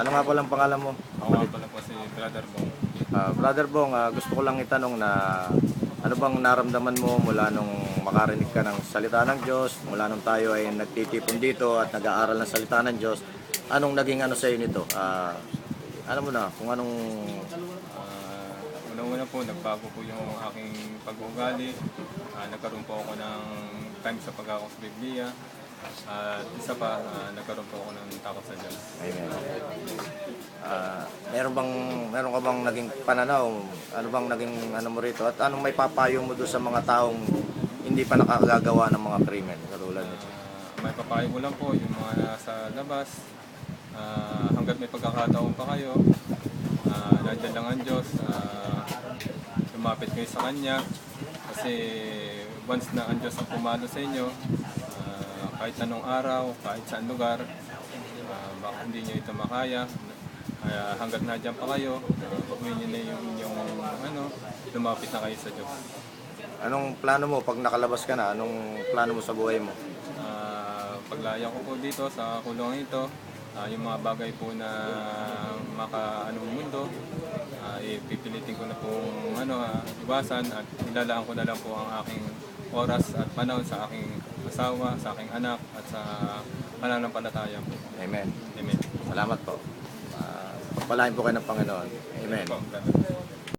Ano nga palang pangalan mo? Ako nga pala po si Brother Bong. Brother Bong, gusto ko lang itanong na ano bang naramdaman mo mula nung makarinig ka ng salita ng Diyos, mula nung tayo ay nagtitipon dito at nag-aaral ng salita ng Diyos, anong naging ano sa iyo nito? Ano mo na, kung anong... Ah, Unang-una po, nagbago po yung aking pag-uugali. Nagkaroon po ako ng time sa pag-ako sa Biblia. At isa pa, nagkaroon po ako ng takot sa Diyos. Amen. Meron ka bang naging pananaw? Ano bang naging ano mo rito? At anong may papayo mo doon sa mga taong hindi pa nakakagawa ng mga krimen katulad nito? May papayo ko lang po yung mga nasa labas. Hanggat may pagkakataon pa kayo, nandiyan lang ang Diyos. Lumapit kayo sa Kanya. Kasi once na ang Diyos ang pumalo sa inyo, kahit anong araw, kahit saan lugar, baka hindi nyo ito makaya. Kaya hanggat nandiyan pa kayo, gawin nyo na yung inyong lumapit na kayo sa Diyos. Anong plano mo pag nakalabas ka na? Anong plano mo sa buhay mo? Paglaya ko po dito sa kulungan ito, yung mga bagay po na makaanong mundo, ipipilitin ko na pong iwasan at ilalaan ko na lang po ang aking oras at panahon sa aking asawa, sa aking anak at sa pananampalataya po. Amen. Amen. Salamat po. Pagpalain po kayo ng Panginoon. Amen. Po.